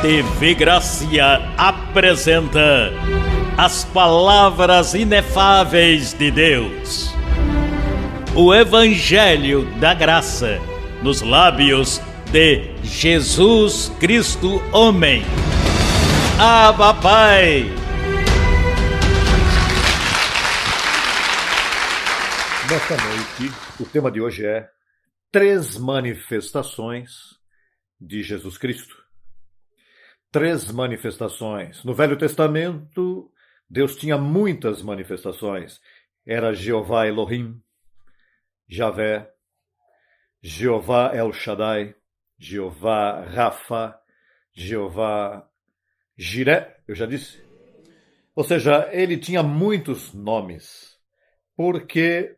TV Gracia apresenta as palavras inefáveis de Deus. O Evangelho da Graça nos lábios de Jesus Cristo Homem. Abba, Pai! Nesta noite, o tema de hoje é 3 manifestações de Jesus Cristo. 3 manifestações. No Velho Testamento, Deus tinha muitas manifestações. Era Jeová Elohim, Javé, Jeová El Shaddai, Jeová Rafa, Jeová Jiré, eu já disse. Ou seja, ele tinha muitos nomes, porque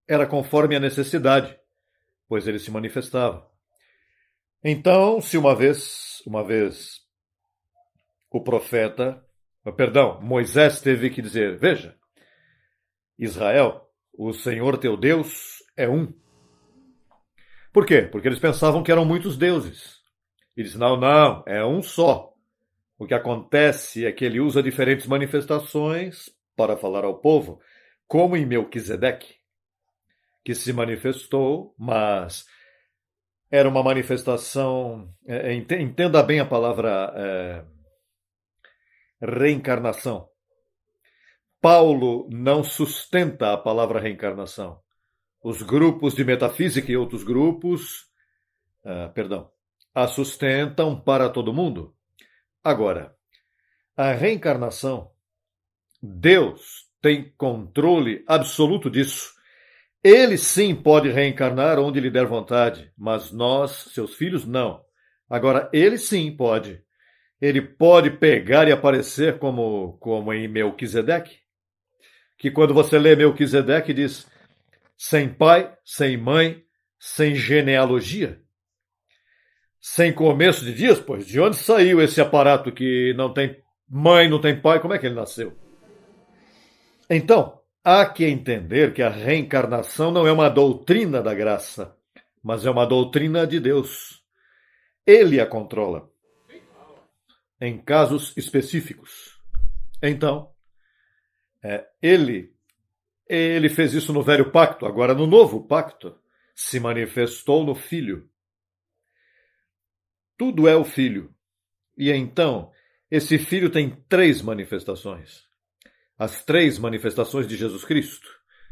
era conforme a necessidade, pois ele se manifestava. Então, se uma vez Moisés teve que dizer, veja, Israel, o Senhor teu Deus é um. Por quê? Porque eles pensavam que eram muitos deuses. E disse, não, é um só. O que acontece é que ele usa diferentes manifestações para falar ao povo, como em Melquisedeque, que se manifestou, mas era uma manifestação, entenda bem a palavra reencarnação. Paulo não sustenta a palavra reencarnação. Os grupos de metafísica e outros grupos, a sustentam para todo mundo. Agora, a reencarnação, Deus tem controle absoluto disso. Ele sim pode reencarnar onde lhe der vontade, mas nós, seus filhos, não. Agora, ele sim pode. Ele pode pegar e aparecer como em Melquisedeque, que quando você lê Melquisedeque diz, sem pai, sem mãe, sem genealogia, sem começo de dias, pois de onde saiu esse aparato que não tem mãe, não tem pai, como é que ele nasceu? Então, há que entender que a reencarnação não é uma doutrina da graça, mas é uma doutrina de Deus. Ele a controla, em casos específicos. Então, ele fez isso no Velho Pacto, agora no Novo Pacto, se manifestou no Filho. Tudo é o Filho. E então, esse Filho tem 3 manifestações. As 3 manifestações de Jesus Cristo.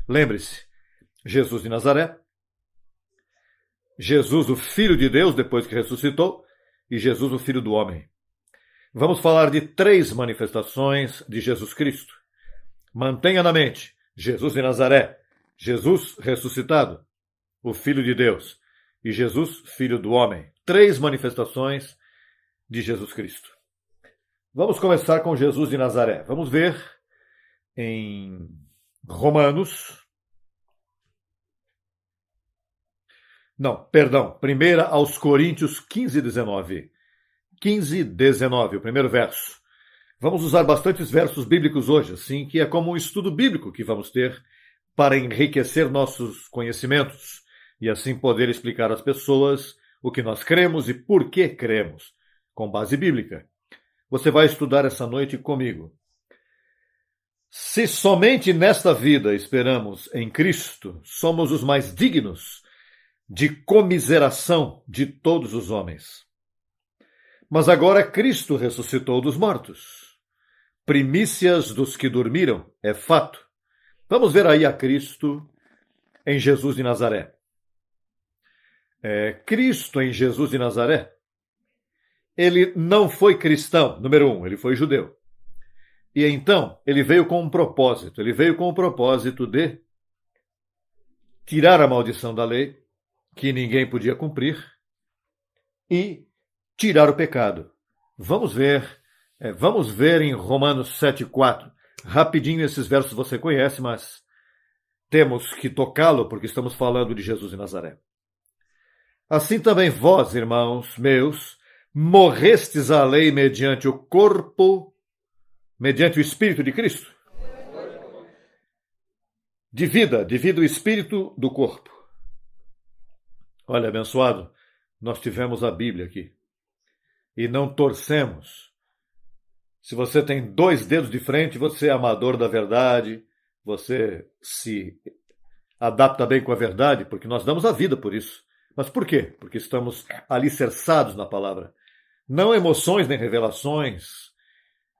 Lembre-se, Jesus de Nazaré, Jesus o Filho de Deus depois que ressuscitou e Jesus o Filho do Homem. Vamos falar de 3 manifestações de Jesus Cristo. Mantenha na mente, Jesus de Nazaré, Jesus ressuscitado, o Filho de Deus e Jesus Filho do Homem. 3 manifestações de Jesus Cristo. Vamos começar com Jesus de Nazaré. Vamos ver em Romanos. 1 aos Coríntios 15:19. 15:19, o primeiro verso. Vamos usar bastantes versos bíblicos hoje, assim que é como um estudo bíblico que vamos ter para enriquecer nossos conhecimentos e assim poder explicar às pessoas o que nós cremos e por que cremos, com base bíblica. Você vai estudar essa noite comigo. Se somente nesta vida esperamos em Cristo, somos os mais dignos de comiseração de todos os homens. Mas agora Cristo ressuscitou dos mortos. Primícias dos que dormiram, é fato. Vamos ver aí a Cristo em Jesus de Nazaré. Cristo em Jesus de Nazaré, ele não foi cristão, número 1, ele foi judeu. E então, ele veio com um propósito. Ele veio com o propósito de tirar a maldição da lei, que ninguém podia cumprir, e tirar o pecado. Vamos ver em Romanos 7:4. Rapidinho, esses versos você conhece, mas temos que tocá-lo porque estamos falando de Jesus de Nazaré. Assim também vós, irmãos meus, morrestes à lei mediante o corpo, mediante o Espírito de Cristo. Divida o Espírito do corpo. Olha, abençoado, nós tivemos a Bíblia aqui. e não torcemos. Se você tem 2 dedos de frente, você é amador da verdade, você se adapta bem com a verdade, porque nós damos a vida por isso. Mas por quê? Porque estamos alicerçados na palavra. Não emoções nem revelações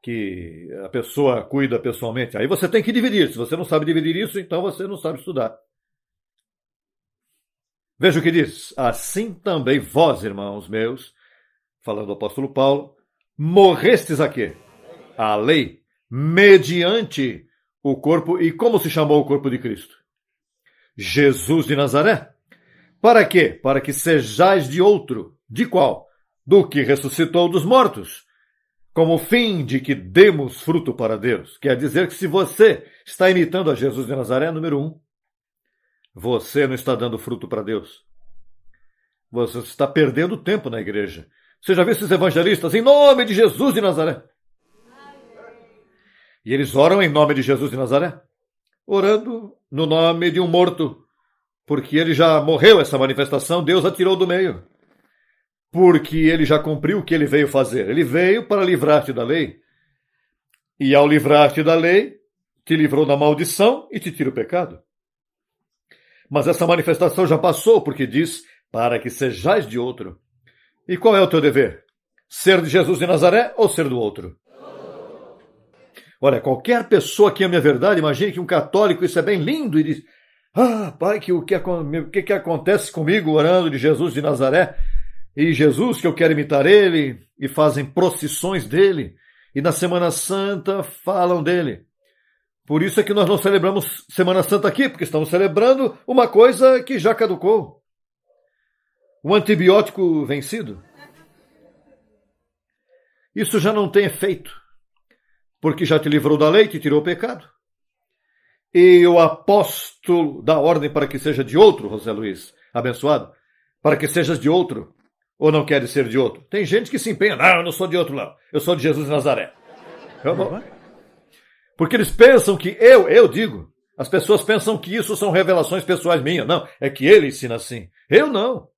que a pessoa cuida pessoalmente. Aí você tem que dividir. Se você não sabe dividir isso, então você não sabe estudar. Veja o que diz. Assim também vós, irmãos meus, falando do apóstolo Paulo, morrestes a quê? A lei, mediante o corpo. E como se chamou o corpo de Cristo? Jesus de Nazaré. Para quê? Para que sejais de outro. De qual? Do que ressuscitou dos mortos. Como fim de que demos fruto para Deus. Quer dizer que se você está imitando a Jesus de Nazaré, número 1, você não está dando fruto para Deus. Você está perdendo tempo na igreja. Você já viu esses evangelistas em nome de Jesus de Nazaré? E eles oram em nome de Jesus de Nazaré? Orando no nome de um morto. Porque ele já morreu, essa manifestação, Deus a tirou do meio. Porque ele já cumpriu o que ele veio fazer. Ele veio para livrar-te da lei. E ao livrar-te da lei, te livrou da maldição e te tira o pecado. Mas essa manifestação já passou, porque diz, para que sejais de outro. E qual é o teu dever? Ser de Jesus de Nazaré ou ser do outro? Olha, qualquer pessoa que ame a verdade, imagine que um católico, isso é bem lindo, e diz, pai, o que acontece comigo orando de Jesus de Nazaré? E Jesus, que eu quero imitar ele, e fazem procissões dele, e na Semana Santa falam dele. Por isso é que nós não celebramos Semana Santa aqui, porque estamos celebrando uma coisa que já caducou. Um antibiótico vencido. Isso já não tem efeito, porque já te livrou da lei, te tirou o pecado. E o apóstolo dá ordem para que seja de outro, José Luiz, abençoado, para que sejas de outro, ou não queres ser de outro. Tem gente que se empenha, não, eu não sou de outro não, eu sou de Jesus de Nazaré. Porque eles pensam que eu digo, as pessoas pensam que isso são revelações pessoais minhas. Não, é que ele ensina assim. Eu não.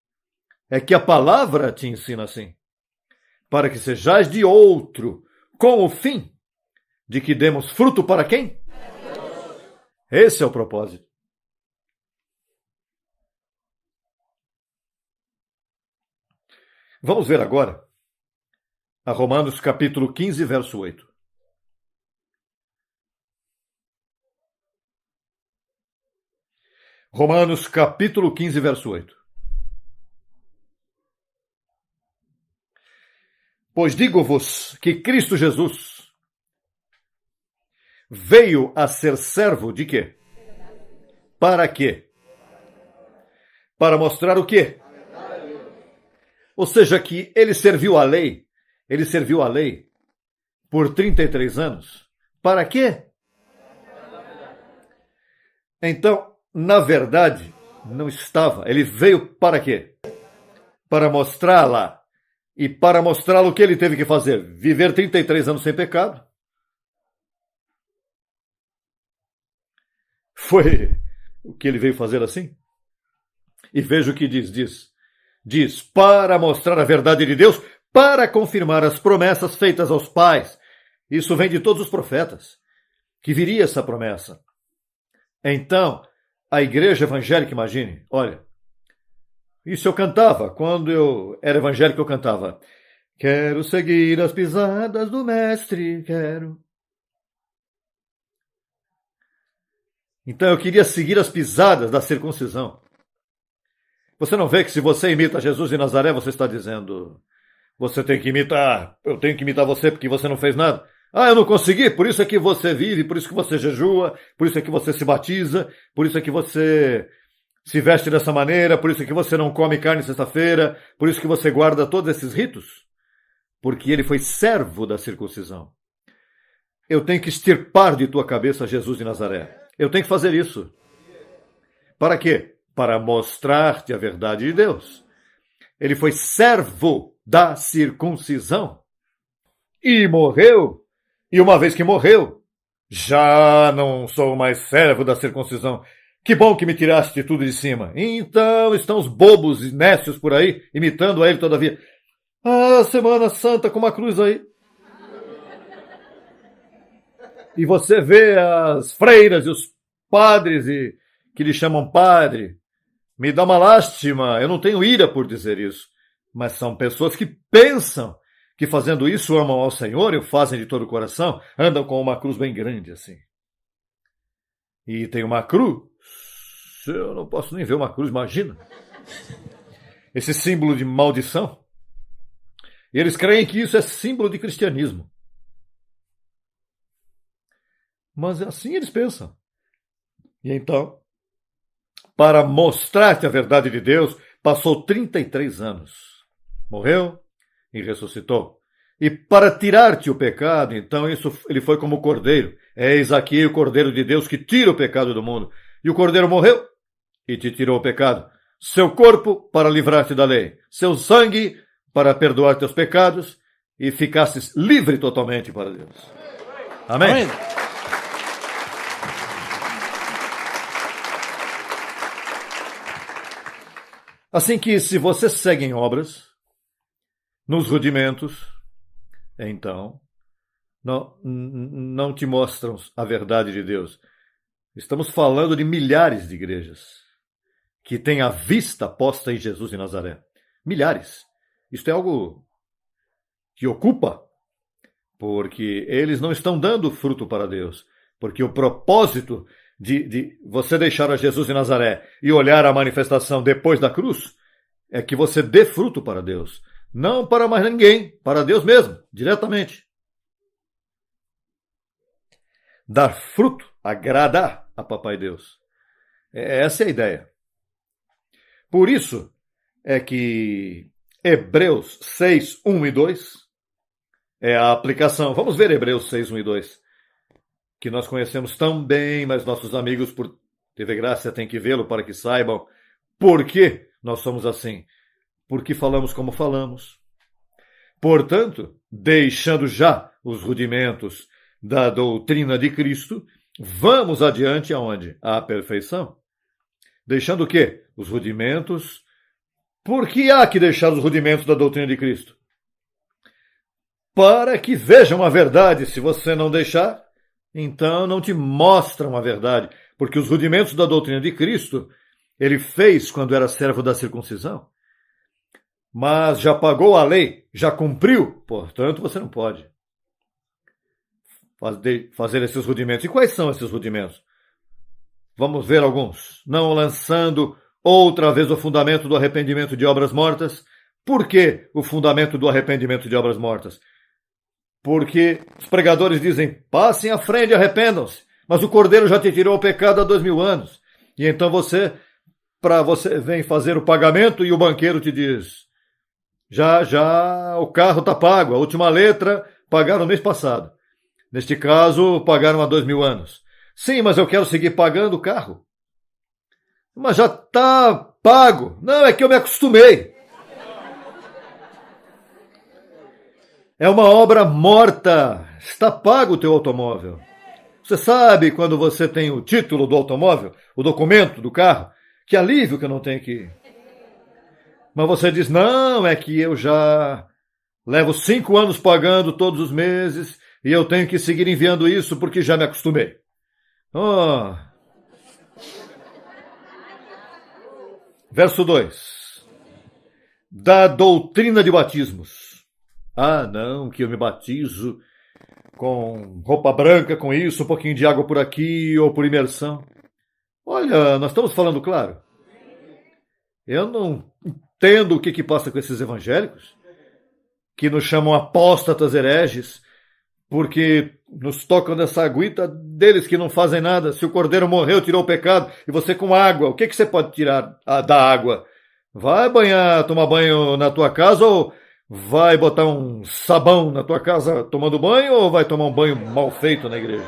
É que a palavra te ensina assim. Para que sejais de outro, com o fim de que demos fruto para quem? Esse é o propósito. Vamos ver agora a Romanos capítulo 15, verso 8. Romanos capítulo 15, verso 8. Pois digo-vos que Cristo Jesus veio a ser servo de quê? Para quê? Para mostrar o quê? Ou seja, que ele serviu a lei por 33 anos. Para quê? Então, na verdade, não estava. Ele veio para quê? Para mostrá-la. E para mostrá-lo o que ele teve que fazer? Viver 33 anos sem pecado. Foi o que ele veio fazer assim? E veja o que diz, para mostrar a verdade de Deus, para confirmar as promessas feitas aos pais. Isso vem de todos os profetas, que viria essa promessa. Então, a igreja evangélica, imagine, olha, isso eu cantava, quando eu era evangélico eu cantava, quero seguir as pisadas do mestre, quero. Então eu queria seguir as pisadas da circuncisão. Você não vê que se você imita Jesus de Nazaré, você está dizendo, você tem que imitar, eu tenho que imitar você porque você não fez nada. Eu não consegui, por isso é que você vive, por isso que você jejua, por isso é que você se batiza, por isso é que você se veste dessa maneira, por isso é que você não come carne sexta-feira, por isso que você guarda todos esses ritos. Porque ele foi servo da circuncisão. Eu tenho que extirpar de tua cabeça Jesus de Nazaré. Eu tenho que fazer isso. Para quê? Para mostrar-te a verdade de Deus. Ele foi servo da circuncisão. E morreu. E uma vez que morreu, já não sou mais servo da circuncisão. Que bom que me tiraste de tudo de cima. Então estão os bobos e nécios por aí, imitando a ele todavia. Ah, Semana Santa com uma cruz aí. E você vê as freiras e os padres que lhe chamam padre. Me dá uma lástima, eu não tenho ira por dizer isso. Mas são pessoas que pensam que fazendo isso amam ao Senhor e o fazem de todo o coração, andam com uma cruz bem grande assim. E tem uma cruz, eu não posso nem ver uma cruz, imagina. Esse símbolo de maldição. E eles creem que isso é símbolo de cristianismo. Mas assim eles pensam. E então, para mostrar-te a verdade de Deus, passou 33 anos. Morreu e ressuscitou. E para tirar-te o pecado, então ele foi como o cordeiro. Eis aqui o cordeiro de Deus que tira o pecado do mundo. E o cordeiro morreu e te tirou o pecado. Seu corpo para livrar-te da lei. Seu sangue para perdoar teus pecados. E ficasses livre totalmente para Deus. Amém? Amém. Assim que, se você segue em obras, nos rudimentos, então, não te mostram a verdade de Deus. Estamos falando de milhares de igrejas que têm a vista posta em Jesus de Nazaré. Milhares. Isto é algo que ocupa, porque eles não estão dando fruto para Deus. Porque o propósito de você deixar a Jesus de Nazaré e olhar a manifestação depois da cruz é que você dê fruto para Deus. Não para mais ninguém, para Deus mesmo, diretamente. Dar fruto, agradar a Papai Deus. Essa é a ideia. Por isso é que Hebreus 6, 1 e 2 é a aplicação. Vamos ver Hebreus 6, 1 e 2. Que nós conhecemos tão bem, mas nossos amigos por TV Graça têm que vê-lo para que saibam por que nós somos assim. Porque falamos como falamos. Portanto, deixando já os rudimentos da doutrina de Cristo, vamos adiante aonde? À perfeição. Deixando o quê? Os rudimentos. Por que há que deixar os rudimentos da doutrina de Cristo? Para que vejam a verdade. Se você não deixar, então não te mostram a verdade, porque os rudimentos da doutrina de Cristo ele fez quando era servo da circuncisão, mas já pagou a lei, já cumpriu, portanto você não pode fazer esses rudimentos. E quais são esses rudimentos? Vamos ver alguns. Não lançando outra vez o fundamento do arrependimento de obras mortas. Por que o fundamento do arrependimento de obras mortas? Porque os pregadores dizem, passem à frente e arrependam-se. Mas o Cordeiro já te tirou o pecado há 2000 anos. E então você vem fazer o pagamento e o banqueiro te diz, já o carro está pago, a última letra pagaram no mês passado. Neste caso, pagaram há 2000 anos. Sim, mas eu quero seguir pagando o carro. Mas já está pago. Não, é que eu me acostumei. É uma obra morta. Está pago o teu automóvel. Você sabe quando você tem o título do automóvel, o documento do carro, que alívio que eu não tenho que... Mas você diz, não, é que eu já levo 5 anos pagando todos os meses e eu tenho que seguir enviando isso porque já me acostumei. Oh. Verso 2. Da doutrina de batismos. Ah, não, que eu me batizo com roupa branca, com isso, um pouquinho de água por aqui ou por imersão. Olha, nós estamos falando claro. Eu não entendo o que passa com esses evangélicos, que nos chamam apóstatas hereges, porque nos tocam nessa agüita deles que não fazem nada. Se o cordeiro morreu, tirou o pecado, e você com água, o que você pode tirar da água? Vai tomar banho na tua casa ou vai botar um sabão na tua casa tomando banho ou vai tomar um banho mal feito na igreja?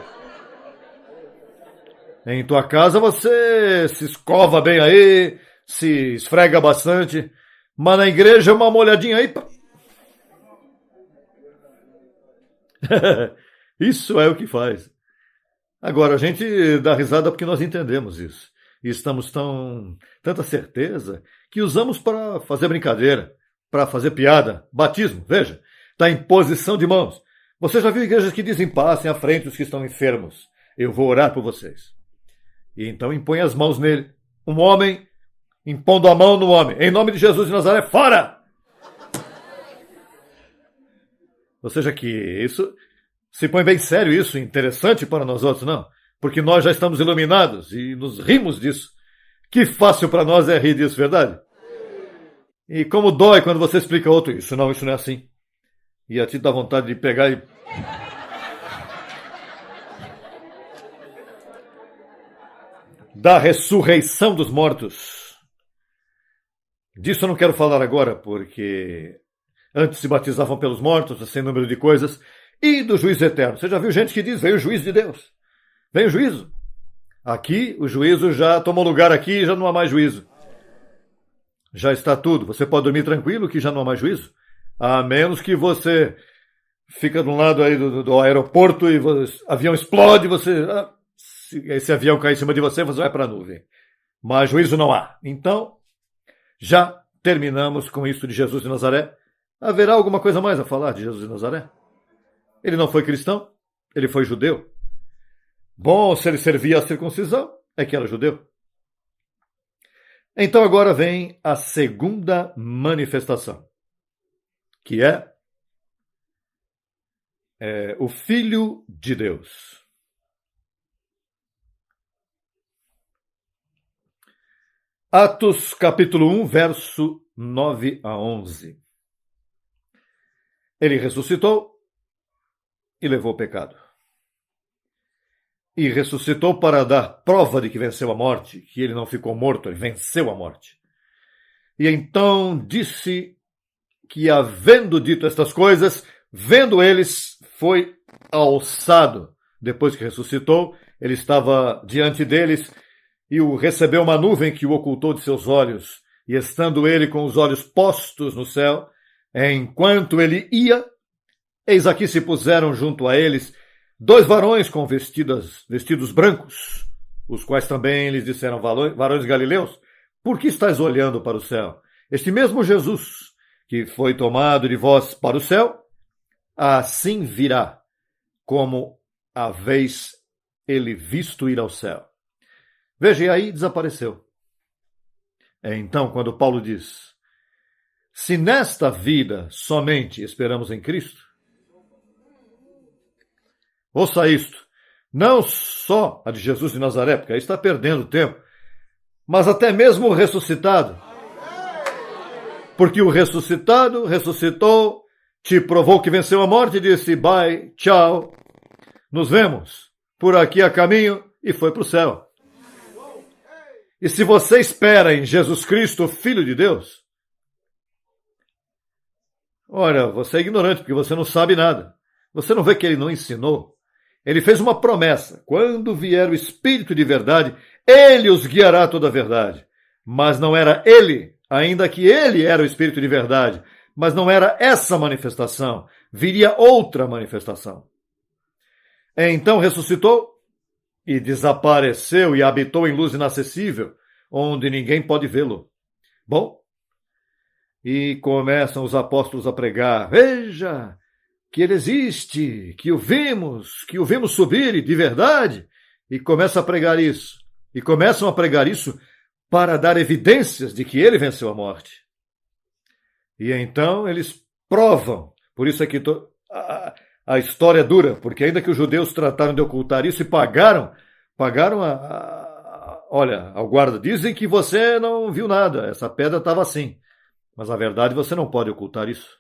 Em tua casa você se escova bem aí, se esfrega bastante, mas na igreja uma molhadinha aí. Isso é o que faz. Agora, a gente dá risada porque nós entendemos isso. E estamos tanta certeza que usamos para fazer brincadeira, para fazer piada. Batismo, veja, está em posição de mãos. Você já viu igrejas que dizem, passem à frente os que estão enfermos. Eu vou orar por vocês. E então impõe as mãos nele. Um homem impondo a mão no homem. Em nome de Jesus de Nazaré, fora! Ou seja, que isso se põe bem sério, isso, interessante para nós outros, não? Porque nós já estamos iluminados e nos rimos disso. Que fácil para nós é rir disso, verdade? E como dói quando você explica a outro, isso não é assim. E a ti dá vontade de pegar e... da ressurreição dos mortos. Disso eu não quero falar agora, porque antes se batizavam pelos mortos, sem número de coisas, e do juízo eterno. Você já viu gente que diz, veio o juízo de Deus. Vem o juízo. Aqui, o juízo já tomou lugar aqui e já não há mais juízo. Já está tudo. Você pode dormir tranquilo que já não há mais juízo. A menos que você fica de um lado aí do aeroporto e o avião explode, se esse avião cair em cima de você, você vai para a nuvem. Mas juízo não há. Então, já terminamos com isso de Jesus de Nazaré. Haverá alguma coisa mais a falar de Jesus de Nazaré? Ele não foi cristão, ele foi judeu. Bom, se ele servia à circuncisão, é que era judeu. Então agora vem a segunda manifestação, que é o Filho de Deus. Atos capítulo 1, verso 9 a 11. Ele ressuscitou e levou o pecado. E ressuscitou para dar prova de que venceu a morte, que ele não ficou morto, ele venceu a morte. E então disse que, havendo dito estas coisas, vendo eles, foi alçado. Depois que ressuscitou, ele estava diante deles e o recebeu uma nuvem que o ocultou de seus olhos. E estando ele com os olhos postos no céu, enquanto ele ia, eis aqui se puseram junto a eles 2 varões com vestidos brancos, os quais também lhes disseram, varões galileus, por que estáis olhando para o céu? Este mesmo Jesus, que foi tomado de vós para o céu, assim virá, como haveis ele visto ir ao céu. Veja, e aí desapareceu. Então, quando Paulo diz, se nesta vida somente esperamos em Cristo, ouça isto, não só a de Jesus de Nazaré, porque aí está perdendo tempo, mas até mesmo o ressuscitado. Porque o ressuscitado ressuscitou, te provou que venceu a morte e disse, bye, tchau, nos vemos, por aqui a caminho, e foi para o céu. E se você espera em Jesus Cristo, Filho de Deus, olha, você é ignorante, porque você não sabe nada. Você não vê que ele não ensinou? Ele fez uma promessa. Quando vier o Espírito de verdade, ele os guiará a toda a verdade. Mas não era ele, ainda que ele era o Espírito de verdade. Mas não era essa manifestação. Viria outra manifestação. Então ressuscitou e desapareceu e habitou em luz inacessível, onde ninguém pode vê-lo. Bom, e começam os apóstolos a pregar. Veja! Que ele existe, que o vimos subir de verdade, e começa a pregar isso. E começam a pregar isso para dar evidências de que ele venceu a morte. E então eles provam, por isso é que a história é dura, porque ainda que os judeus trataram de ocultar isso e pagaram olha, ao guarda, dizem que você não viu nada, essa pedra estava assim, mas na verdade você não pode ocultar isso.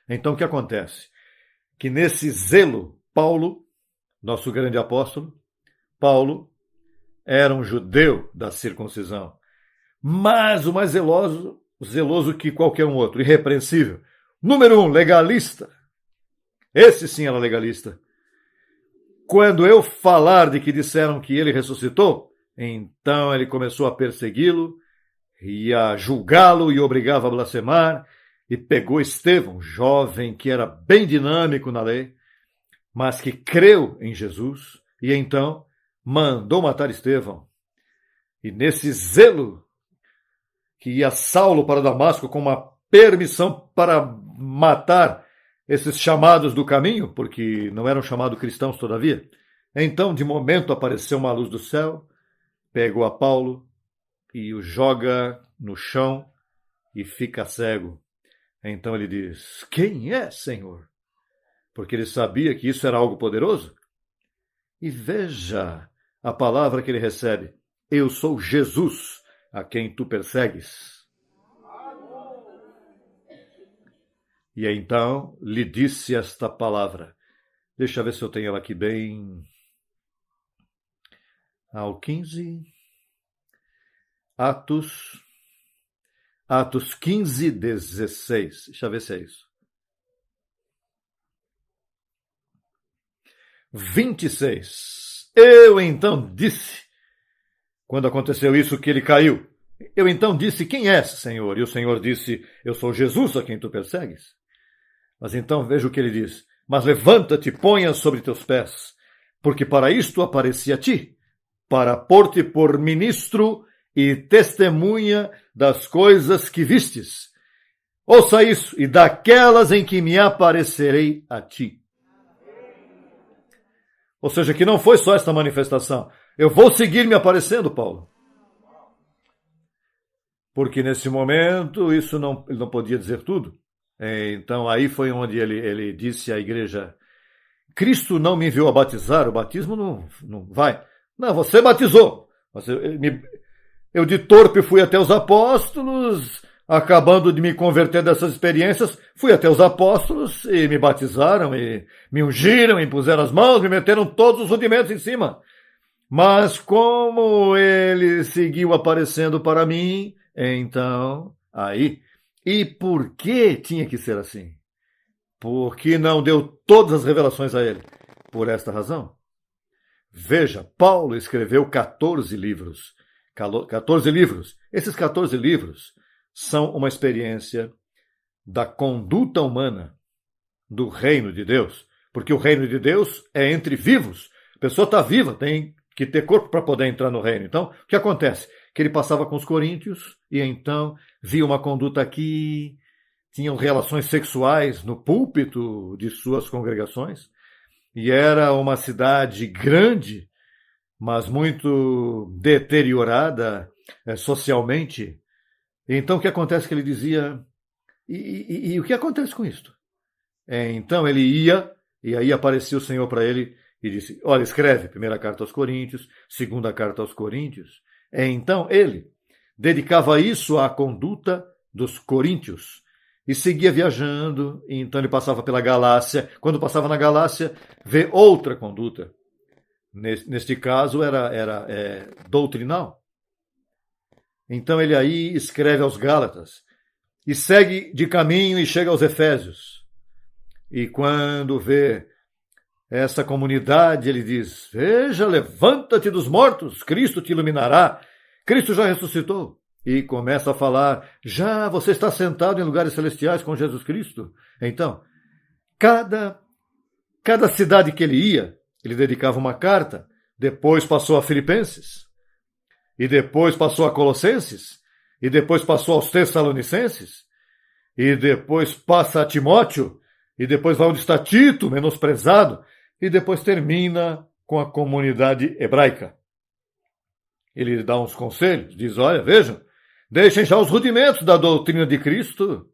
Então, o que acontece? Que nesse zelo, Paulo, nosso grande apóstolo, Paulo era um judeu da circuncisão, mas o mais zeloso que qualquer um outro, irrepreensível. Número 1, legalista. Esse sim era legalista. Quando eu falar de que disseram que ele ressuscitou, então ele começou a persegui-lo, e a julgá-lo e obrigava a blasfemar, e pegou Estevão, jovem que era bem dinâmico na lei, mas que creu em Jesus, e então mandou matar Estevão. E nesse zelo que ia Saulo para Damasco com uma permissão para matar esses chamados do caminho, porque não eram chamados cristãos todavia. Então, de momento, apareceu uma luz do céu, pegou a Paulo e o joga no chão e fica cego. Então ele diz: quem é, Senhor? Porque ele sabia que isso era algo poderoso. E veja a palavra que ele recebe: eu sou Jesus, a quem tu persegues. E então lhe disse esta palavra. Deixa eu ver se eu tenho ela aqui bem. Ao 15. Atos 15, 16. Deixa eu ver se é isso. 26. Eu então disse, quando aconteceu isso que ele caiu, eu então disse: quem és, Senhor? E o Senhor disse: eu sou Jesus, a quem tu persegues. Mas então veja o que ele diz: mas levanta-te, ponha sobre teus pés, porque para isto apareci a ti, para pôr-te por ministro e testemunha das coisas que vistes. Ouça isso: e daquelas em que me aparecerei a ti. Ou seja, que não foi só esta manifestação. Eu vou seguir me aparecendo, Paulo. Porque nesse momento ele não podia dizer tudo. Então aí foi onde ele disse à igreja: Cristo não me enviou a batizar, o batismo não vai. Não, você batizou. Eu de torpe fui até os apóstolos, acabando de me converter dessas experiências, fui até os apóstolos e me batizaram, e me ungiram, me puseram as mãos, me meteram todos os rudimentos em cima. Mas como ele seguiu aparecendo para mim, então, aí... E por que tinha que ser assim? Porque não deu todas as revelações a ele. Por esta razão. Veja, Paulo escreveu 14 livros. 14 livros. Esses 14 livros são uma experiência da conduta humana do reino de Deus. Porque o reino de Deus é entre vivos. A pessoa está viva, tem que ter corpo para poder entrar no reino. Então, o que acontece? Que ele passava com os coríntios e então via uma conduta aqui, tinham relações sexuais no púlpito de suas congregações, e era uma cidade grande, mas muito deteriorada socialmente. Então o que acontece que ele dizia, e o que acontece com isto? Então ele ia, e aí aparecia o Senhor para ele e disse: olha, escreve, primeira carta aos Coríntios, segunda carta aos Coríntios. Então ele dedicava isso à conduta dos coríntios e seguia viajando. E então ele passava pela Galácia. Quando passava na Galácia, vê outra conduta. Neste caso era doutrinal. Então ele aí escreve aos Gálatas e segue de caminho e chega aos Efésios. E quando vê essa comunidade, ele diz: veja, levanta-te dos mortos, Cristo te iluminará, Cristo já ressuscitou. E começa a falar: já você está sentado em lugares celestiais com Jesus Cristo. Então, cada cidade que ele ia, ele dedicava uma carta, depois passou a Filipenses, e depois passou a Colossenses, e depois passou aos Tessalonicenses, e depois passa a Timóteo, e depois vai onde está Tito, menosprezado, e depois termina com a comunidade hebraica. Ele dá uns conselhos, diz: olha, vejam, deixem já os rudimentos da doutrina de Cristo,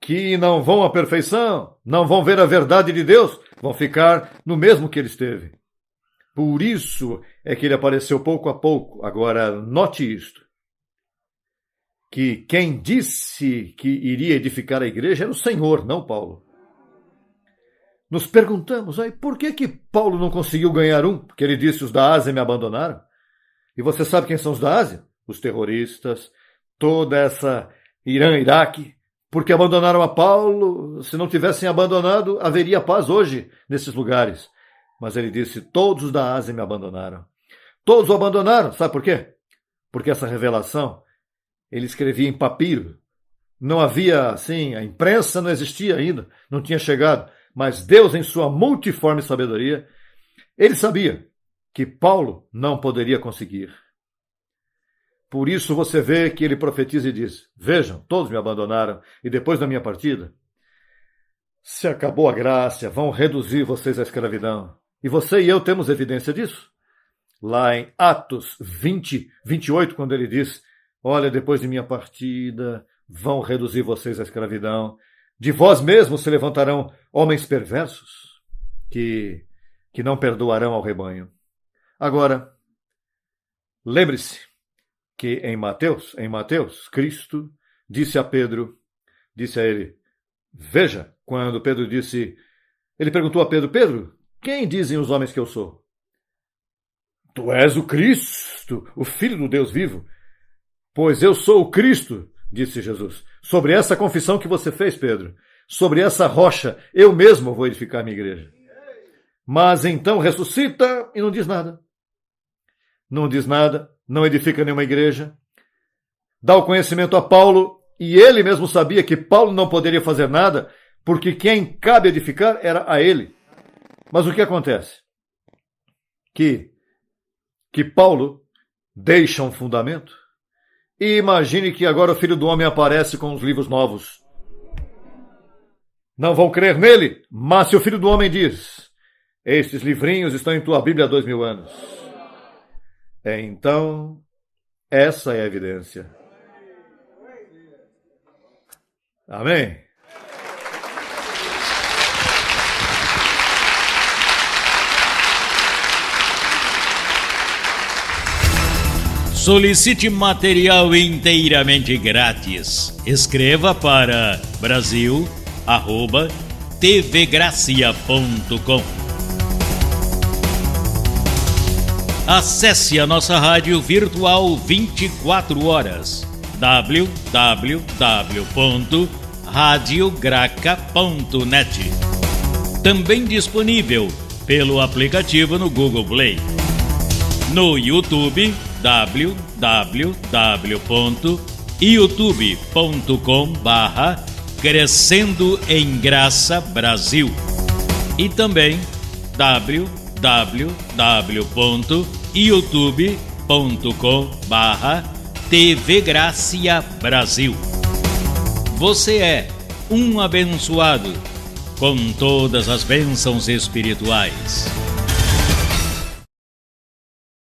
que não vão à perfeição, não vão ver a verdade de Deus, vão ficar no mesmo que ele esteve. Por isso é que ele apareceu pouco a pouco. Agora, note isto, que quem disse que iria edificar a igreja era o Senhor, não Paulo. Nos perguntamos, aí, por que Paulo não conseguiu ganhar um? Porque ele disse: os da Ásia me abandonaram. E você sabe quem são os da Ásia? Os terroristas, toda essa Irã, Iraque, porque abandonaram a Paulo. Se não tivessem abandonado, haveria paz hoje nesses lugares. Mas ele disse: todos os da Ásia me abandonaram. Todos o abandonaram. Sabe por quê? Porque essa revelação, ele escrevia em papiro. Não havia, assim, a imprensa não existia ainda, não tinha chegado. Mas Deus, em sua multiforme sabedoria, ele sabia que Paulo não poderia conseguir. Por isso você vê que ele profetiza e diz: vejam, todos me abandonaram, e depois da minha partida, se acabou a graça, vão reduzir vocês à escravidão. E você e eu temos evidência disso. Lá em Atos 20, 28, quando ele diz: olha, depois de minha partida, vão reduzir vocês à escravidão. De vós mesmos se levantarão homens perversos que não perdoarão ao rebanho. Agora, lembre-se que em Mateus, Cristo disse a Pedro, disse a ele, veja, quando Pedro disse, ele perguntou a Pedro, Pedro, quem dizem os homens que eu sou? Tu és o Cristo, o Filho do Deus vivo. Pois eu sou o Cristo, disse Jesus. Sobre essa confissão que você fez, Pedro, sobre essa rocha, eu mesmo vou edificar minha igreja. Mas então ressuscita e não diz nada. Não diz nada, não edifica nenhuma igreja. Dá o conhecimento a Paulo, e ele mesmo sabia que Paulo não poderia fazer nada, porque quem cabe edificar era a ele. Mas o que acontece? Que Paulo deixa um fundamento. E imagine que agora o Filho do Homem aparece com os livros novos. Não vão crer nele, mas se o Filho do Homem diz, estes livrinhos estão em tua Bíblia há 2000 anos. Então, essa é a evidência. Amém? Solicite material inteiramente grátis. Escreva para brasil@tvgracia.com. Acesse a nossa rádio virtual 24 horas. www.radiograca.net. Também disponível pelo aplicativo no Google Play. No YouTube, www.youtube.com/Crescendo em Graça Brasil e também www.youtube.com/TV Gracia Brasil. Você é um abençoado com todas as bênçãos espirituais.